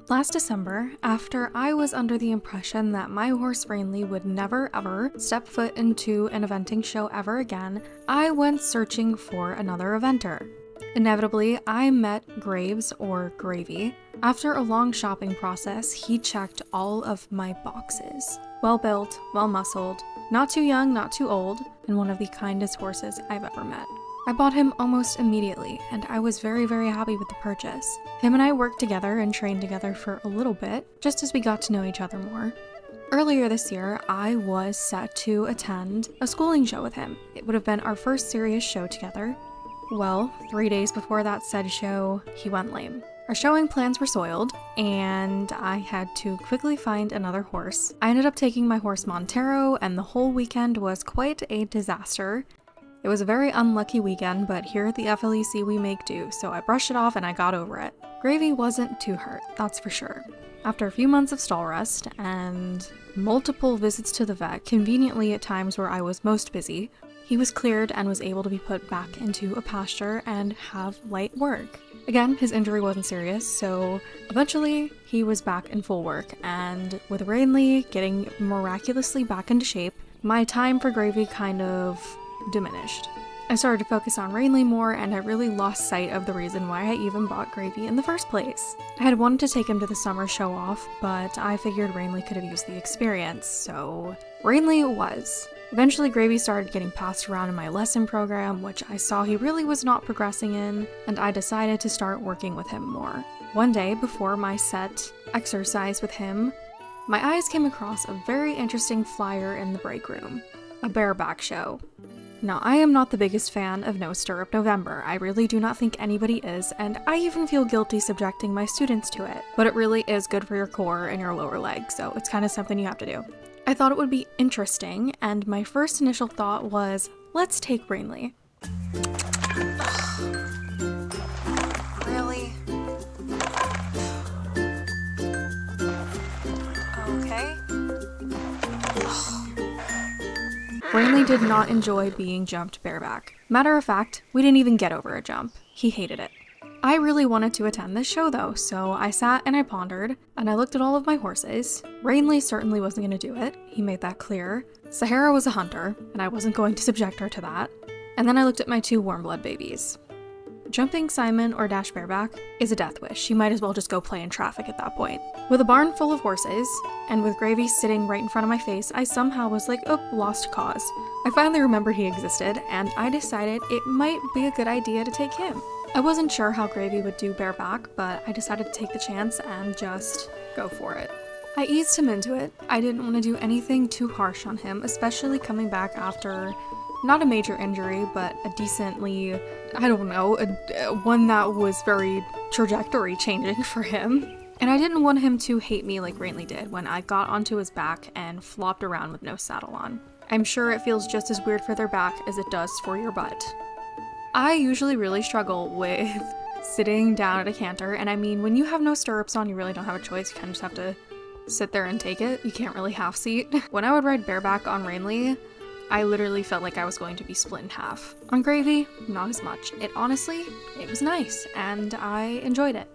Last December, after I was under the impression that my horse Rainley would never ever step foot into an eventing show ever again, I went searching for another eventer. Inevitably, I met Graves, or Gravy. After a long shopping process, he checked all of my boxes. Well-built, well-muscled, not too young, not too old, and one of the kindest horses I've ever met. I bought him almost immediately, and I was very, very happy with the purchase. Him and I worked together and trained together for a little bit, just as we got to know each other more. Earlier this year, I was set to attend a schooling show with him. It would have been our first serious show together. Well, 3 days before that said show, he went lame. Our showing plans were soiled, and I had to quickly find another horse. I ended up taking my horse Montero, and the whole weekend was quite a disaster. It was a very unlucky weekend, but here at the FLEC we make do, so I brushed it off and I got over it. Gravy wasn't too hurt, that's for sure. After a few months of stall rest and multiple visits to the vet, conveniently at times where I was most busy, he was cleared and was able to be put back into a pasture and have light work. Again, his injury wasn't serious, so eventually he was back in full work, and with Rainley getting miraculously back into shape, my time for Gravy kind of diminished. I started to focus on Rainley more, and I really lost sight of the reason why I even bought Gravy in the first place. I had wanted to take him to the summer show off, but I figured Rainley could have used the experience, so Rainley it was. Eventually Gravy started getting passed around in my lesson program, which I saw he really was not progressing in, and I decided to start working with him more. One day before my set exercise with him, my eyes came across a very interesting flyer in the break room, a Bareback show. Now, I am not the biggest fan of No Stirrup November. I really do not think anybody is, and I even feel guilty subjecting my students to it. But it really is good for your core and your lower leg, so it's kind of something you have to do. I thought it would be interesting, and my first initial thought was, let's take Rainley. Really? Okay. Rainley did not enjoy being jumped bareback. Matter of fact, we didn't even get over a jump. He hated it. I really wanted to attend this show though, so I sat and I pondered, and I looked at all of my horses. Rainley certainly wasn't going to do it, he made that clear. Sahara was a hunter, and I wasn't going to subject her to that. And then I looked at my two warm blood babies. Jumping Simon or Dash Bareback is a death wish. She might as well just go play in traffic at that point. With a barn full of horses, and with Gravy sitting right in front of my face, I somehow was like, oh, lost cause. I finally remembered he existed, and I decided it might be a good idea to take him. I wasn't sure how Gravy would do bareback, but I decided to take the chance and just go for it. I eased him into it. I didn't want to do anything too harsh on him, especially coming back after not a major injury, but a decently, I don't know, one that was very trajectory changing for him. And I didn't want him to hate me like Rainley did when I got onto his back and flopped around with no saddle on. I'm sure it feels just as weird for their back as it does for your butt. I usually really struggle with sitting down at a canter, and I mean, when you have no stirrups on, you really don't have a choice. You kind of just have to sit there and take it. You can't really half seat. When I would ride bareback on Rainley, I literally felt like I was going to be split in half. On Gravy, not as much. It was nice, and I enjoyed it.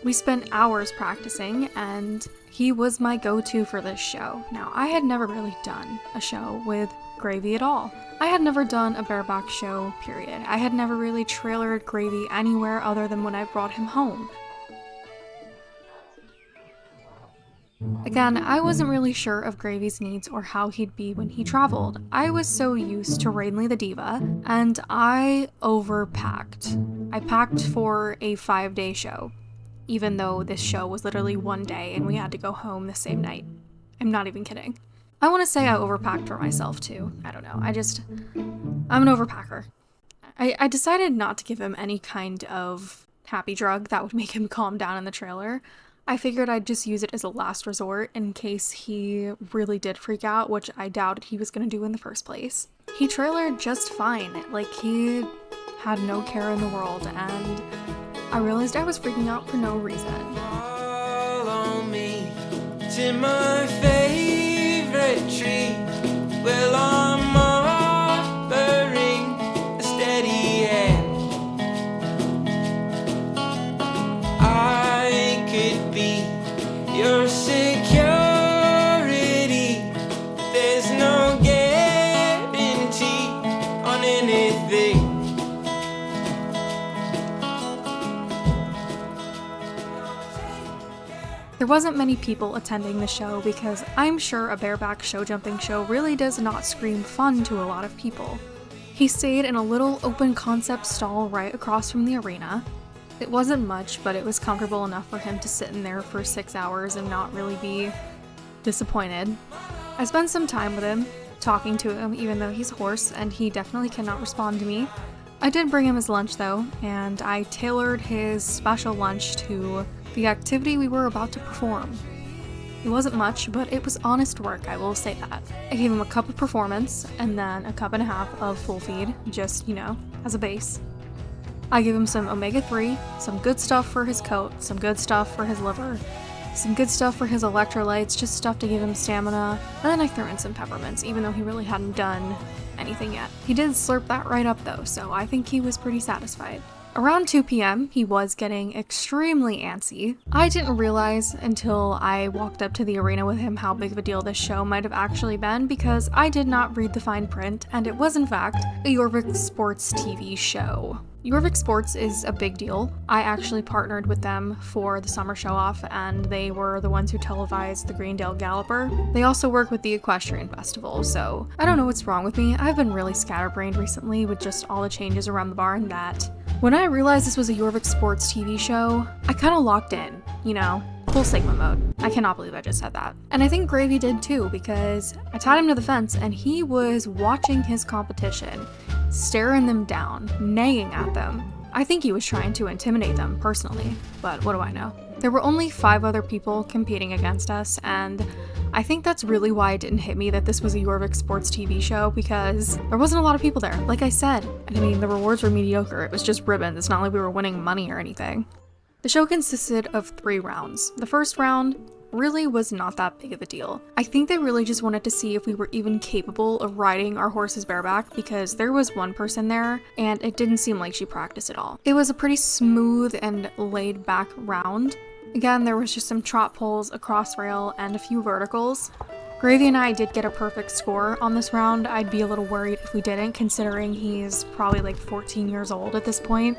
We spent hours practicing, and he was my go-to for this show. Now, I had never really done a show with Gravy at all. I had never done a bareback show, period. I had never really trailered Gravy anywhere other than when I brought him home. Again, I wasn't really sure of Gravy's needs or how he'd be when he traveled. I was so used to Rainley the Diva, and I overpacked. I packed for a 5-day show, even though this show was literally 1 day and we had to go home the same night. I'm not even kidding. I want to say I overpacked for myself too. I don't know. I'm an overpacker. I decided not to give him any kind of happy drug that would make him calm down in the trailer. I figured I'd just use it as a last resort in case he really did freak out, which I doubted he was going to do in the first place. He trailered just fine, like he had no care in the world, and I realized I was freaking out for no reason. Follow me to my favorite tree. Well, I'm offering a steady hand. I should be your security. There's no guarantee on anything. There wasn't many people attending the show because I'm sure a bareback show jumping show really does not scream fun to a lot of people. He stayed in a little open concept stall right across from the arena. It wasn't much, but it was comfortable enough for him to sit in there for 6 hours and not really be disappointed. I spent some time with him, talking to him even though he's a horse and he definitely cannot respond to me. I did bring him his lunch though, and I tailored his special lunch to the activity we were about to perform. It wasn't much, but it was honest work, I will say that. I gave him a cup of performance, and then a cup and a half of full feed, just, as a base. I gave him some omega-3, some good stuff for his coat, some good stuff for his liver, some good stuff for his electrolytes, just stuff to give him stamina, and then I threw in some peppermints, even though he really hadn't done anything yet. He did slurp that right up though, so I think he was pretty satisfied. Around 2 p.m., he was getting extremely antsy. I didn't realize until I walked up to the arena with him how big of a deal this show might have actually been because I did not read the fine print, and it was in fact a Jorvik Sports TV show. Jorvik Sports is a big deal. I actually partnered with them for the summer show-off, and they were the ones who televised the Greendale Galloper. They also work with the Equestrian Festival, so I don't know what's wrong with me. I've been really scatterbrained recently with just all the changes around the barn that when I realized this was a Jorvik Sports TV show, I kind of locked in, full Sigma mode. I cannot believe I just said that. And I think Gravy did too, because I tied him to the fence and he was watching his competition, staring them down, nagging at them. I think he was trying to intimidate them personally, but what do I know? There were only 5 other people competing against us, and I think that's really why it didn't hit me that this was a Jorvik Sports TV show, because there wasn't a lot of people there, like I said. I mean, the rewards were mediocre, it was just ribbons, it's not like we were winning money or anything. The show consisted of 3 rounds. The first round really was not that big of a deal. I think they really just wanted to see if we were even capable of riding our horses bareback, because there was one person there and it didn't seem like she practiced at all. It was a pretty smooth and laid back round. Again, there was just some trot poles, a cross rail, and a few verticals. Gravy and I did get a perfect score on this round. I'd be a little worried if we didn't, considering he's probably like 14 years old at this point.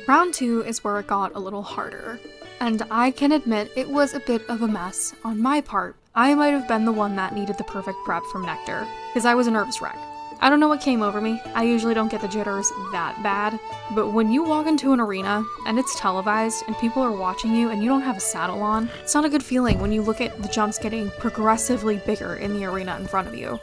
Round 2 is where it got a little harder, and I can admit it was a bit of a mess on my part. I might have been the one that needed the perfect prep from Nectar, because I was a nervous wreck. I don't know what came over me. I usually don't get the jitters that bad, but when you walk into an arena and it's televised and people are watching you and you don't have a saddle on, it's not a good feeling when you look at the jumps getting progressively bigger in the arena in front of you.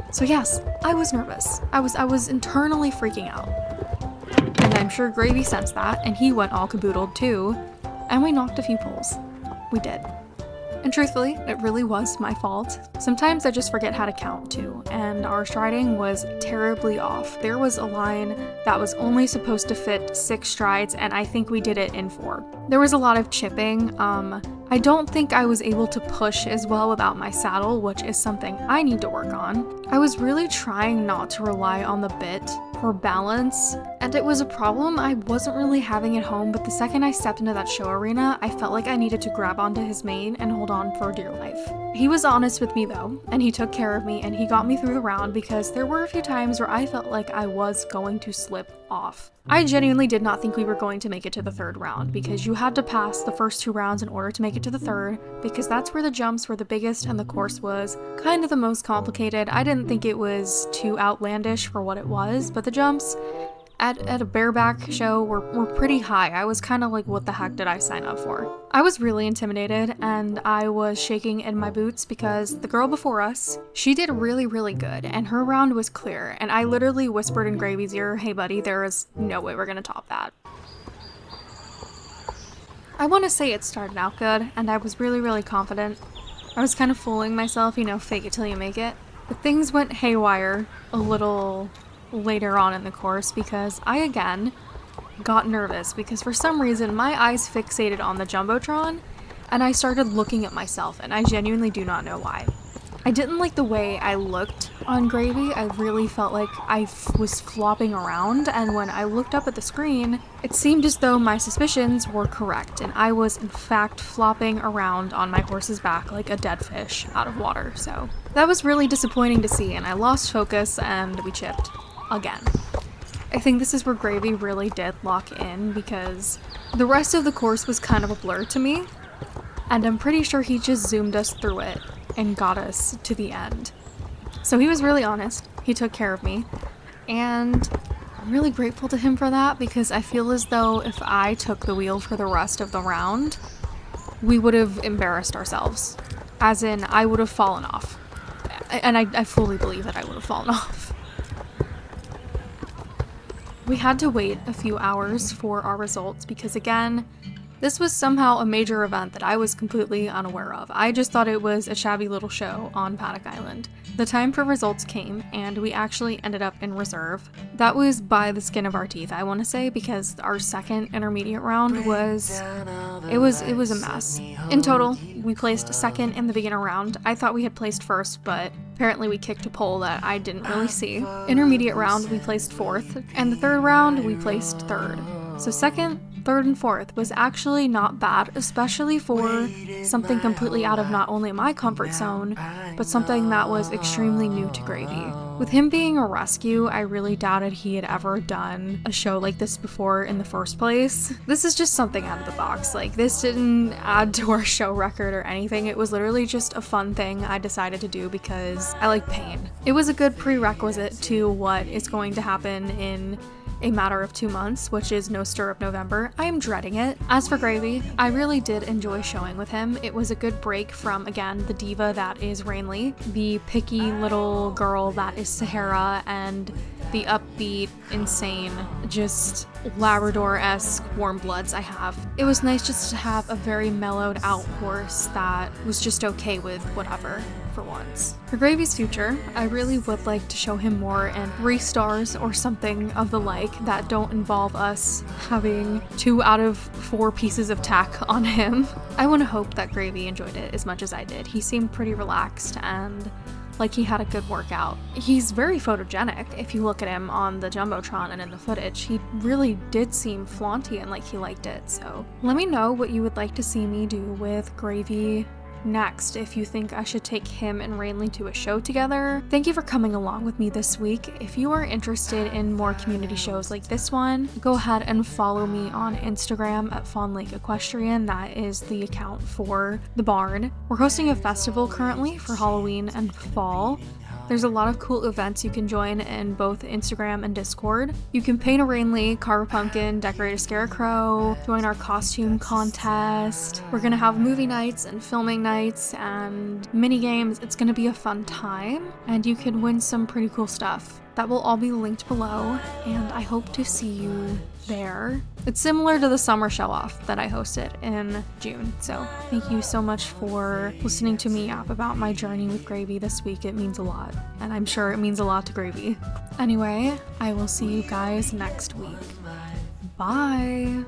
So yes, I was nervous. I was internally freaking out. And I'm sure Gravy sensed that, and he went all caboodled too, and we knocked a few poles. We did. And truthfully, it really was my fault. Sometimes I just forget how to count too, and our striding was terribly off. There was a line that was only supposed to fit 6 strides, and I think we did it in 4. There was a lot of chipping. I don't think I was able to push as well without my saddle, which is something I need to work on. I was really trying not to rely on the bit for balance, and it was a problem I wasn't really having at home, but the second I stepped into that show arena, I felt like I needed to grab onto his mane and hold on for dear life. He was honest with me though, and he took care of me, and he got me through the round because there were a few times where I felt like I was going to slip off. I genuinely did not think we were going to make it to the third round, because you had to pass the first 2 rounds in order to make it to the third, because that's where the jumps were the biggest and the course was kind of the most complicated. I didn't think it was too outlandish for what it was, but the jumps at a bareback show were pretty high. I was kind of like, what the heck did I sign up for? I was really intimidated, and I was shaking in my boots because the girl before us, she did really, really good, and her round was clear, and I literally whispered in Gravy's ear, hey buddy, there is no way we're gonna top that. I want to say it started out good, and I was really, really confident. I was kind of fooling myself, you know, fake it till you make it. But things went haywire a little later on in the course because I again got nervous because for some reason my eyes fixated on the Jumbotron and I started looking at myself, and I genuinely do not know why. I didn't like the way I looked on Gravy. I really felt like I was flopping around, and when I looked up at the screen, it seemed as though my suspicions were correct, and I was in fact flopping around on my horse's back like a dead fish out of water. So that was really disappointing to see, and I lost focus and we chipped again. I think this is where Gravy really did lock in because the rest of the course was kind of a blur to me, and I'm pretty sure he just zoomed us through it and got us to the end. So he was really honest, he took care of me, and I'm really grateful to him for that because I feel as though if I took the wheel for the rest of the round, we would have embarrassed ourselves. As in, I would have fallen off. And I fully believe that I would have fallen off. We had to wait a few hours for our results because, again, this was somehow a major event that I was completely unaware of. I just thought it was a shabby little show on Paddock Island. The time for results came, and we actually ended up in reserve. That was by the skin of our teeth, I want to say, because our second intermediate round was a mess. In total, we placed second in the beginner round. I thought we had placed first, but apparently we kicked a pole that I didn't really see. Intermediate round, we placed fourth, and the third round, we placed third. So second, third, and fourth was actually not bad, especially for something completely out of not only my comfort zone, but something that was extremely new to Gravy. With him being a rescue, I really doubted he had ever done a show like this before in the first place. This is just something out of the box. Like, this didn't add to our show record or anything. It was literally just a fun thing I decided to do because I like pain. It was a good prerequisite to what is going to happen in a matter of 2 months, which is No Stirrup November. I am dreading it. As for Gravy, I really did enjoy showing with him. It was a good break from, again, the diva that is Rainley, the picky little girl that is Sahara, and the upbeat, insane, just Labrador-esque warm bloods I have. It was nice just to have a very mellowed out horse that was just okay with whatever for once. For Gravy's future, I really would like to show him more in 3 stars or something of the like that don't involve us having 2 out of 4 pieces of tack on him. I want to hope that Gravy enjoyed it as much as I did. He seemed pretty relaxed and like he had a good workout. He's very photogenic. If you look at him on the Jumbotron and in the footage, he really did seem flaunty and like he liked it. So let me know what you would like to see me do with Gravy next, if you think I should take him and Rainley to a show together. Thank you for coming along with me this week. If you are interested in more community shows like this one, go ahead and follow me on Instagram at Fawn Lake Equestrian. That is the account for the barn. We're hosting a festival currently for Halloween and fall. There's a lot of cool events you can join in both Instagram and Discord. You can paint a Rainley, carve a pumpkin, decorate a scarecrow, join our costume contest. We're gonna have movie nights and filming nights and mini games. It's gonna be a fun time, and you can win some pretty cool stuff. That will all be linked below, and I hope to see you there. It's similar to the summer show-off that I hosted in June, so thank you so much for listening to me yap about my journey with Gravy this week. It means a lot, and I'm sure it means a lot to Gravy. Anyway, I will see you guys next week. Bye!